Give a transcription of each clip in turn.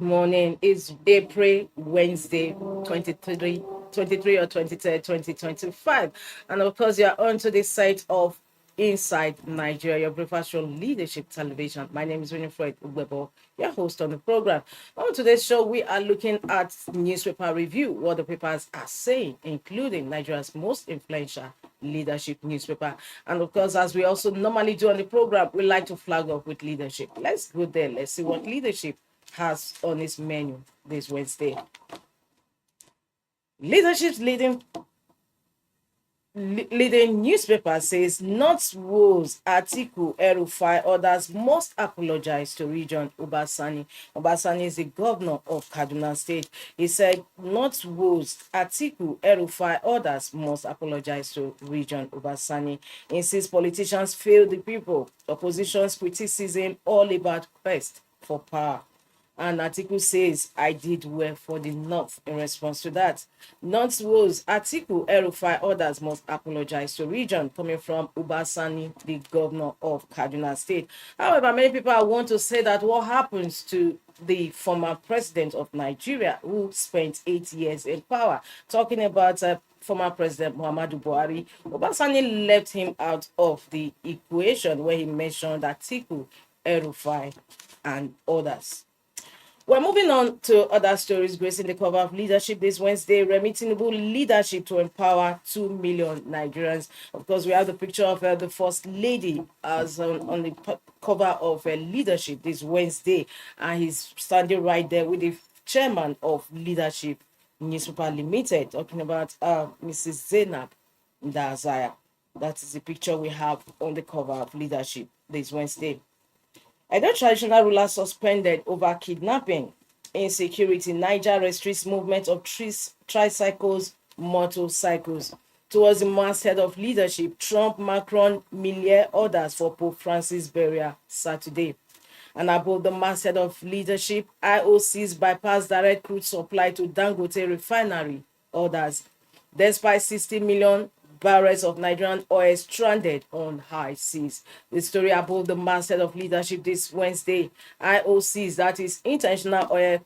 morning. It's April, Wednesday, 23 or 23rd, 2025. And of course, you're on to the site of Inside Nigeria, your breakfast show leadership television. My name is Winifred Uwebo, your host on the program. On today's show, we are looking at newspaper review, what the papers are saying, including Nigeria's most influential leadership newspaper. And of course, as we also normally do on the program, we like to flag up with leadership. Let's go there. Let's see what leadership has on its menu this Wednesday. Leadership's leading newspaper says North WOES Atiku Rufai others must apologize to region Sani. Sani is the governor of Kaduna State. He said North WOES Atiku Rufai others must apologize to region Sani. Insists politicians fail the people. Opposition's criticism all about quest for power. And Atiku says, I did well for the North in response to that. North WOES Atiku Rufai others must apologize to region, coming from Sani, the governor of Kaduna State. However, many people want to say that what happens to the former president of Nigeria who spent 8 years in power, talking about former President Muhammadu Buhari. Sani left him out of the equation where he mentioned Atiku Rufai and others. We're moving on to other stories gracing the cover of leadership this Wednesday. Remi Tinubu leadership to empower 2 million Nigerians. Of course, we have the picture of the First Lady as on the cover of leadership this Wednesday. And he's standing right there with the chairman of Leadership Newspaper Limited, talking about Mrs. Zainab Ndazaya. That is the picture we have on the cover of leadership this Wednesday. Edo traditional ruler suspended over kidnapping. Insecurity. Niger restricts movement of tricycles, motorcycles. Towards the masthead of leadership, Trump, Macron, Millier orders for Pope Francis burial Saturday. And above the masthead of leadership, IOCs bypass direct crude supply to Dangote refinery orders. Despite 60 million barrels of Nigerian oil stranded on high seas. The story above the masthead of leadership this Wednesday. IOCs, that is International Oil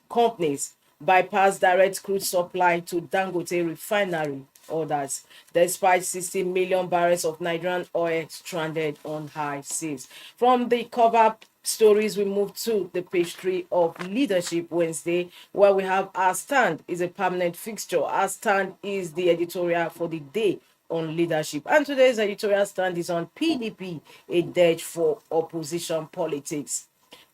Companies, bypass direct crude supply to Dangote refinery orders, despite 60 million barrels of Nigerian oil stranded on high seas. From the cover stories, we move to the page 3 of Leadership Wednesday, where we have Our Stand is a permanent fixture. Our Stand is the editorial for the day on leadership. And today's editorial stand is on PDP, a dirge for opposition politics.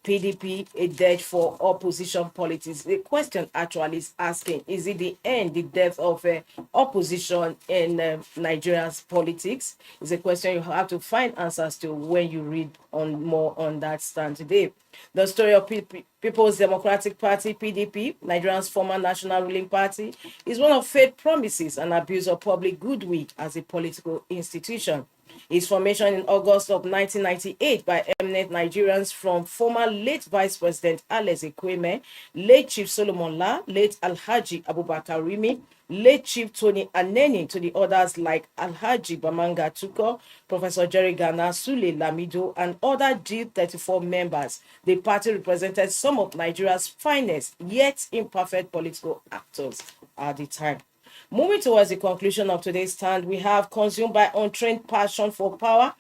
PDP, a dirge for opposition politics. The question actually is asking, is it the end, the death of opposition in Nigeria's politics? It's a question you have to find answers to when you read on more on that stand today. The story of People's Democratic Party, PDP, Nigeria's former national ruling party, is one of failed promises and abuse of public goodwill as a political institution. Its formation in August of 1998 by eminent Nigerians from former late Vice President Alex Ekweme, late Chief Solomon La, late Alhaji Abubakar Rimi, late Chief Tony Aneni, to the others like Alhaji Bamanga Tuko, Professor Jerry Gana, Sule Lamido, and other G34 members. The party represented some of Nigeria's finest yet imperfect political actors at the time. Moving towards the conclusion of today's stand, we have consumed by untrained passion for power.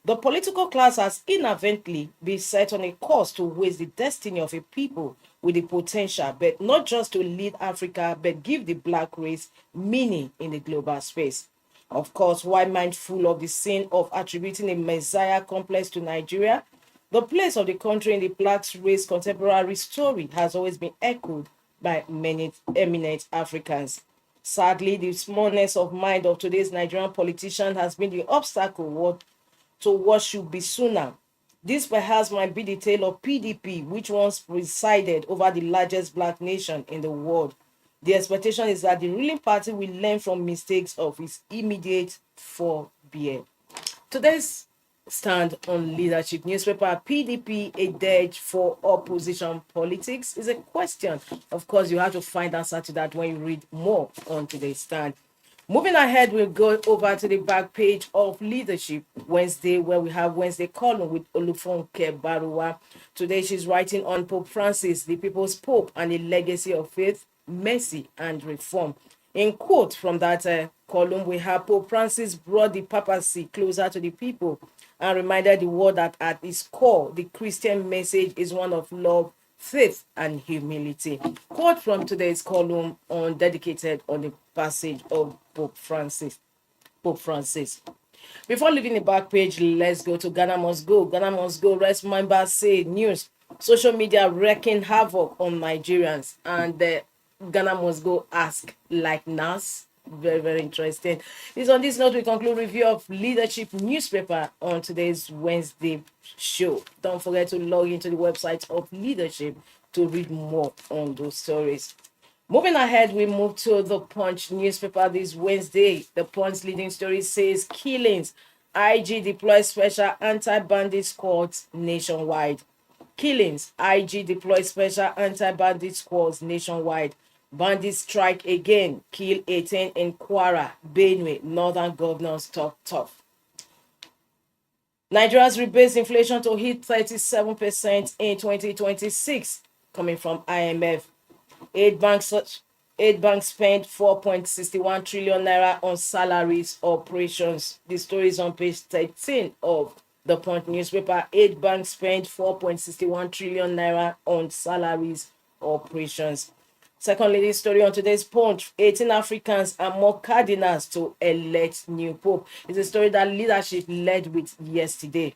The political class has inadvertently been set on a course to waste the destiny of a people with the potential, but not just to lead Africa, but give the black race meaning in the global space. Of course, while mindful of the sin of attributing a messiah complex to Nigeria, the place of the country in the black race contemporary story has always been echoed by many eminent Africans. Sadly, the smallness of mind of today's Nigerian politician has been the obstacle to what should be sooner. This perhaps might be the tale of PDP, which once presided over the largest black nation in the world. The expectation is that the ruling party will learn from mistakes of its immediate forebear. Today's stand on leadership newspaper, PDP, a dirge for opposition politics, is a question. Of course, you have to find answer to that when you read more on today's stand. Moving ahead, we'll go over to the back page of Leadership Wednesday, where we have Wednesday column with Olufunke Baruwa. Today, she's writing on Pope Francis, the People's Pope, and the legacy of faith, mercy, and reform. In quote from that column, we have Pope Francis brought the papacy closer to the people and reminded the world that at its core, the Christian message is one of love, faith, and humility. Quote from today's column on dedicated on the passage of Pope Francis. Pope Francis. Before leaving the back page, let's go to Ghana Must Go. Ghana Must Go. Rest members say news. Social media wreaking havoc on Nigerians, and the Ghana Must Go ask like NAS. Very, very interesting. It's on this note we conclude review of Leadership newspaper on today's Wednesday show. Don't forget to log into the website of Leadership to read more on those stories. Moving ahead, we move to the Punch newspaper this Wednesday. The Punch leading story says killings. IG deploys special anti-bandit squads nationwide. Killings. IG deploys special anti-bandit squads nationwide. Bandits strike again. Kill 18 in Kwara, Benue. Northern governors talk tough. Nigeria's rebase inflation to hit 37% in 2026, coming from IMF. Eight banks spent 4.61 trillion naira on salaries operations. The story is on page 13 of the Punch newspaper. Eight banks spent 4.61 trillion naira on salaries operations. Secondly, this story on today's Punch, 18 Africans and more cardinals to elect new pope. It's a story that Leadership led with yesterday.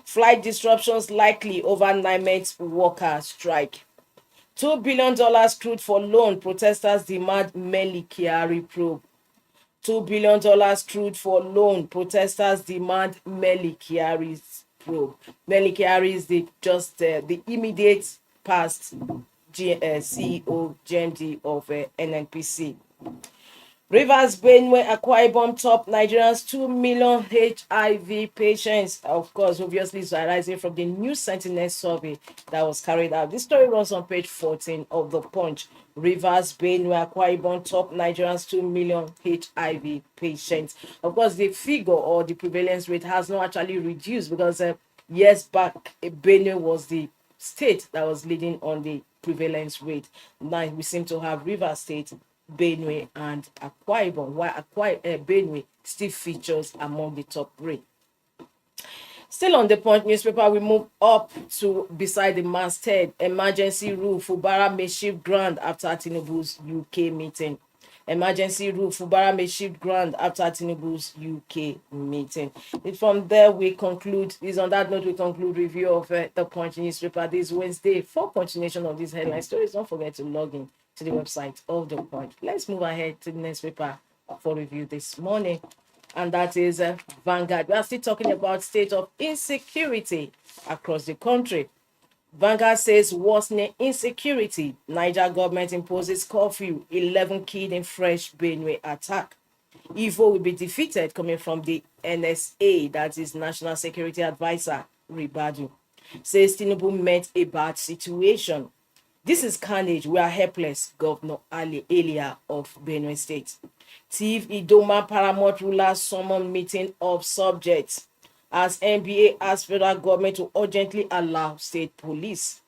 Flight disruptions likely over NIMET worker strike. $2 billion crude for loan, protesters demand Meli Kyari probe. $2 billion crude for loan, protesters demand Meli Kyari's probe. Meli Kyari is the immediate past CEO, GMD of NNPC. Rivers, Benue, Akwa Ibom top Nigerians 2 million HIV patients. Of course, obviously, is arising from the new Sentinel survey that was carried out. This story runs on page 14 of the Punch. Rivers, Benue, Akwa Ibom top Nigerians 2 million HIV patients. Of course, the figure or the prevalence rate has not actually reduced because years back, Benue was the state that was leading on the prevalence rate. Now we seem to have Rivers State, Benue, and Akwa Ibom, while Benue still features among the top three. Still on the Punch newspaper, we move up to beside the masthead. Emergency rule, Fubara may shift ground after Tinubu's UK meeting. Emergency rule, Fubara may shift ground after Tinubu's UK meeting. From there, we conclude. On that note, we conclude review of the Punch newspaper this Wednesday. For continuation of these headline stories, don't forget to log in to the website of the Punch. Let's move ahead to the next paper for review this morning, and that is Vanguard. We are still talking about state of insecurity across the country. Vanguard says worsening insecurity. Niger government imposes curfew. 11 killed in fresh Benue attack. Evil will be defeated, coming from the NSA, that is National Security Advisor Ribadu. Says Tinubu met a bad situation. This is carnage. We are helpless, Governor Ali Elia of Benue State. Thief Idoma Paramount ruler summon meeting of subjects as NBA asks federal government to urgently allow state police.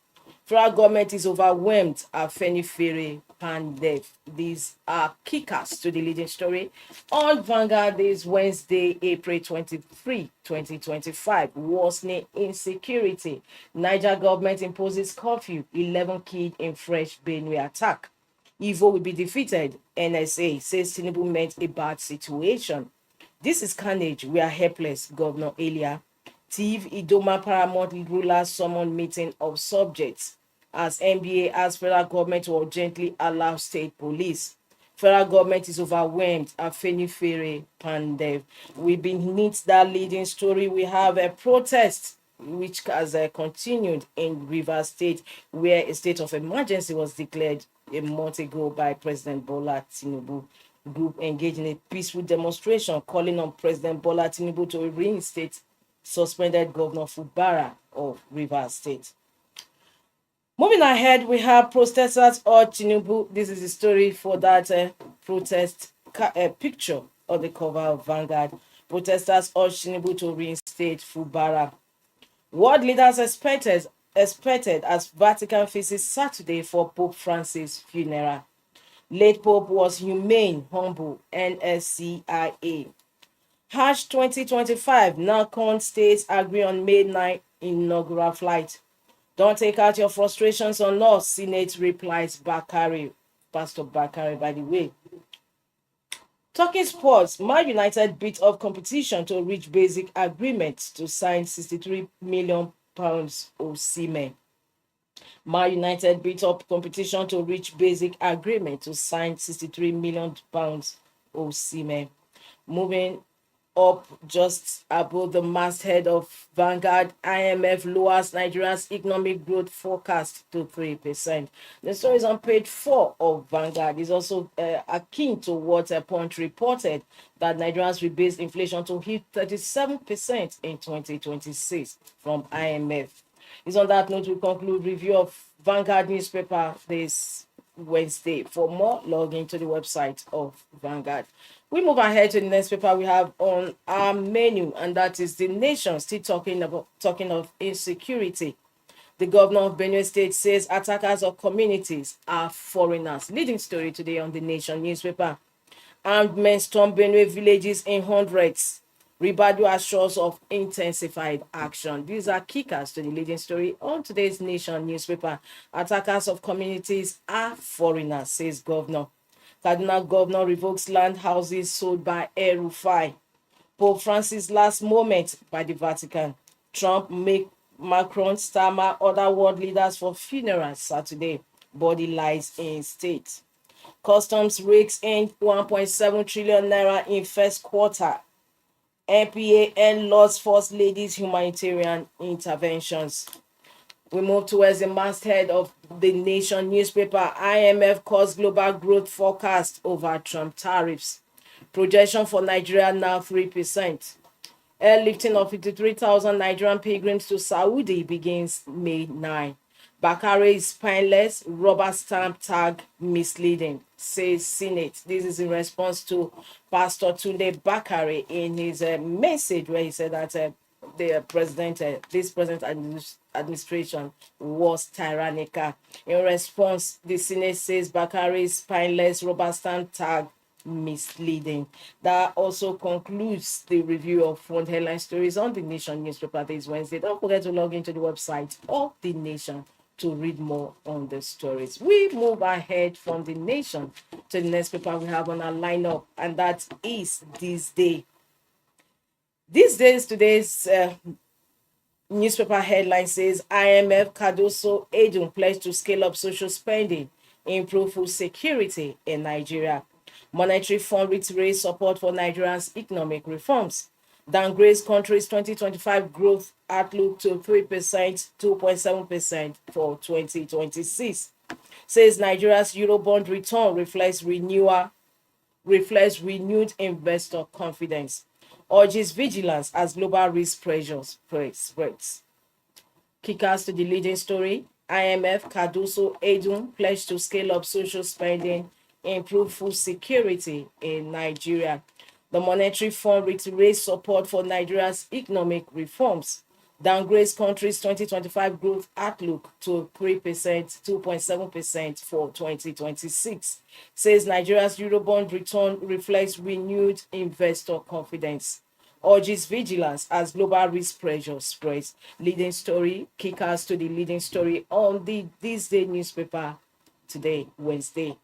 Federal government is overwhelmed at Afenifere Pandev. These are kickers to the leading story on Vanguard this Wednesday, April 23, 2025. Worsening insecurity. Niger government imposes curfew. 11 killed in fresh Benue attack. Evil will be defeated. NSA says Tinubu met a bad situation. This is carnage. We are helpless, Governor Elia. Thief Idoma Paramount ruler summon meeting of subjects as NBA asks federal government to urgently allow state police. Federal government is overwhelmed at Afenifere Pandev. We've been neat that leading story. We have a protest which has continued in Rivers State, where a state of emergency was declared a month ago by President Bola Tinubu. Group engaged in a peaceful demonstration calling on President Bola Tinubu to reinstate suspended Governor Fubara of Rivers State. Moving ahead, we have protesters urge Tinubu. This is the story for that protest picture on the cover of Vanguard. Protesters urge Tinubu to reinstate Fubara. World leaders expected as Vatican visits Saturday for Pope Francis' funeral. Late Pope was humane, humble, NSCIA. Hash 2025, NACON states agree on May 9 inaugural flight. Don't take out your frustrations on us, Senate replies Bakari. Pastor Bakari, by the way. Talking sports, Man United beat up competition to reach basic agreement to sign £63 million Osimhen. Man United beat up competition to reach basic agreement to sign £63 million Osimhen. Moving up just above the masthead of Vanguard, IMF lowers Nigeria's economic growth forecast to 3%. The story is on page 4 of Vanguard. It's also akin to what Punch reported, that Nigeria's rebased inflation to hit 37% in 2026 from IMF. It's on that note we conclude review of Vanguard newspaper this Wednesday. For more, log into the website of Vanguard. We move ahead to the next paper we have on our menu, and that is The Nation, still talking of insecurity. The governor of Benue State says attackers of communities are foreigners. Leading story today on The Nation newspaper. Armed men storm Benue villages in hundreds. Ribadu assures of intensified action. These are kickers to the leading story on today's Nation newspaper. Attackers of communities are foreigners, says governor. Kaduna governor revokes land houses sold by Rufai. Pope Francis last moment by the Vatican. Trump make Macron, Starmer, other world leaders for funerals Saturday. Body lies in state. Customs rakes in 1.7 trillion naira in first quarter. NPA and lost First Lady's humanitarian interventions. We move towards the masthead of The Nation newspaper. IMF calls global growth forecast over Trump tariffs. Projection for Nigeria now 3%. Airlifting of 53,000 Nigerian pilgrims to Saudi begins May 9. Bakare is spineless, rubber stamp tag misleading, says Senate. This is in response to Pastor Tunde Bakare in his message where he said that this present administration was tyrannical. In response, the Senate says Bakare is spineless, rubber stamp tag misleading. That also concludes the review of front headline stories on The Nation newspaper this Wednesday. Don't forget to log into the website of The Nation to read more on the stories. We move ahead from The Nation to the next paper we have on our lineup, and that is THISDAY. Today's newspaper headline says IMF Cardoso Edun pledged to scale up social spending, improve food security in Nigeria. Monetary Fund reiterates support for Nigeria's economic reforms. Downgrades country's 2025 growth outlook to 3%, 2.7% for 2026. Says Nigeria's Eurobond return reflects renewed investor confidence. Urges vigilance as global risk pressures spreads. Kickers to the leading story. IMF Cardoso Edun pledged to scale up social spending, improve food security in Nigeria. The Monetary Fund reiterates support for Nigeria's economic reforms. Downgrades country's 2025 growth outlook to 3%, 2.7% for 2026. Says Nigeria's Eurobond return reflects renewed investor confidence. Urges vigilance as global risk pressure spreads. Leading story, kickers to the leading story on the THISDAY newspaper today, Wednesday.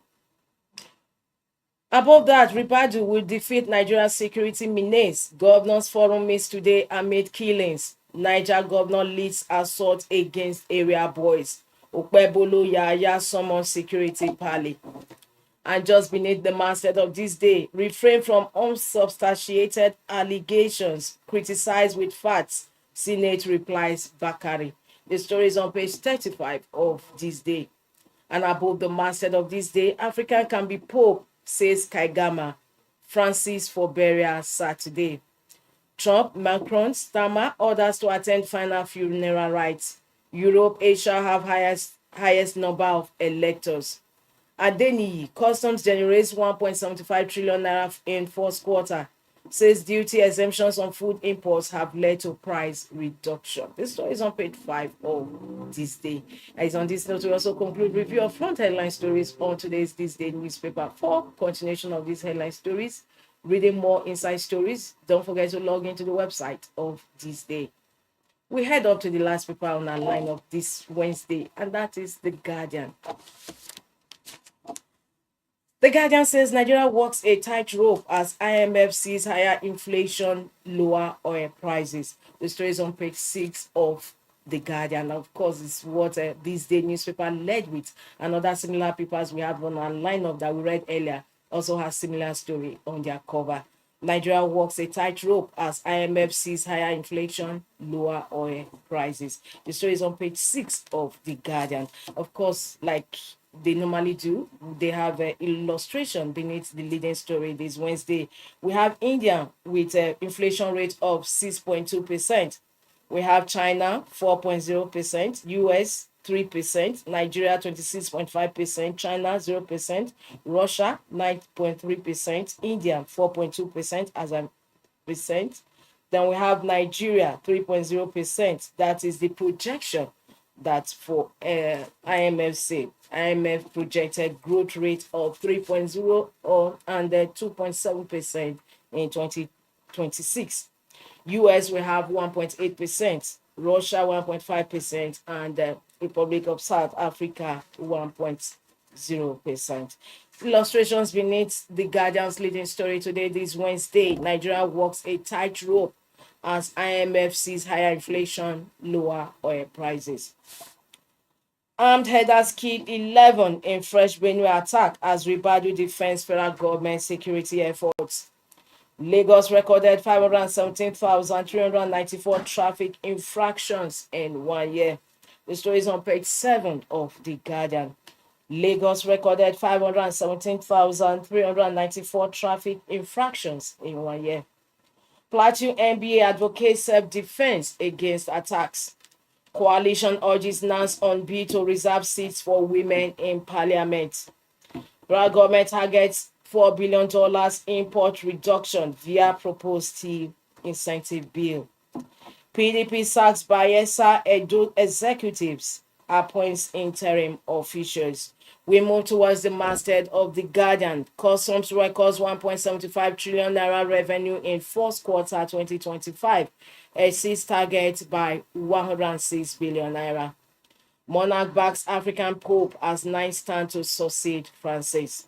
Above that, Ribadu will defeat Nigeria's security menace. Governors Forum meets today amid killings. Niger governor leads assault against area boys. Okpebolo Yaya summons security parley. And just beneath the masthead of THISDAY, refrain from unsubstantiated allegations, criticize with facts. Senate replies Bakari. The story is on page 35 of THISDAY. And above the masthead of THISDAY, African can be Pope, says Kaigama. Francis for burial Saturday. Trump, Macron, Starmer orders to attend final funeral rites. Europe, Asia have highest number of electors. Adeniyi, customs generates 1.75 trillion naira in first quarter. Says duty exemptions on food imports have led to price reduction. This story is on page 5 of This Day. As on this note, we also conclude review of front headline stories on today's This Day newspaper. For continuation of these headline stories, reading more inside stories, don't forget to log into the website of This Day. We head up to the last paper on our lineup this Wednesday, and that is The Guardian. The Guardian says Nigeria walks a tightrope as IMF sees higher inflation, lower oil prices. The story is on page 6 of The Guardian. Of course, it's what This Day newspaper led with. And other similar papers we have on our lineup that we read earlier also has similar story on their cover. Nigeria walks a tightrope as IMF sees higher inflation, lower oil prices. The story is on page 6 of The Guardian. Of course, like they normally do, they have an illustration beneath the leading story this Wednesday. We have India with an inflation rate of 6.2%. We have China 4.0%, US 3%, Nigeria 26.5%, China 0%, Russia 9.3%, India 4.2% as a percent. Then we have Nigeria 3.0%. That is the projection that for IMF say. IMF projected growth rate of 3.0 and 2.7% in 2026. US will have 1.8%, Russia 1.5%, and the Republic of South Africa 1.0%. Illustrations beneath The Guardian's leading story today, this Wednesday. Nigeria walks a tightrope as IMF sees higher inflation, lower oil prices. Armed herders killed 11 in fresh Benue attack as Ribadu defends federal government security efforts. Lagos recorded 517,394 traffic infractions in 1 year. The story is on page 7 of The Guardian. Lagos recorded 517,394 traffic infractions in 1 year. Plateau NBA advocates self-defense against attacks. Coalition urges NANS on bill to reserve seats for women in parliament. Federal government targets $4 billion import reduction via proposed steel incentive bill. PDP sacks Bayelsa Edo executives, appoints interim officials. We move towards the masthead of The Guardian. Customs records 1.75 trillion naira revenue in first quarter 2025, exceeds target by 106 billion naira. Monarch backs African Pope as 9th stand to succeed Francis.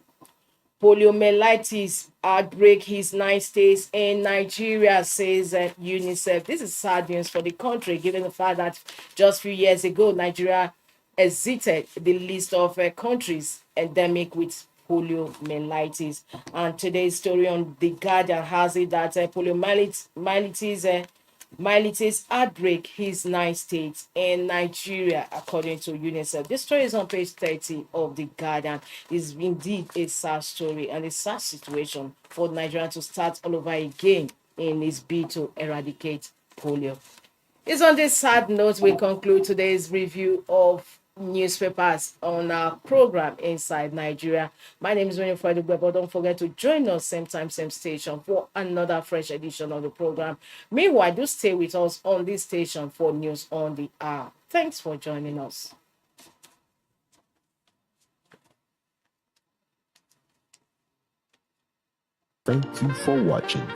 Poliomyelitis outbreak his 9 states in Nigeria, says UNICEF. This is sad news for the country, given the fact that just a few years ago, Nigeria exited the list of countries endemic with poliomyelitis. And today's story on The Guardian has it that poliomyelitis outbreak his 9 states in Nigeria, according to UNICEF. This story is on page 30 of The Guardian. It's indeed a sad story and a sad situation for Nigeria to start all over again in its bid to eradicate polio. It's on this sad note we conclude today's review of newspapers on our program Inside Nigeria. My name is Rufai, but don't forget to join us same time, same station for another fresh edition of the program. Meanwhile, do stay with us on this station for news on the hour. Thanks for joining us. Thank you for watching.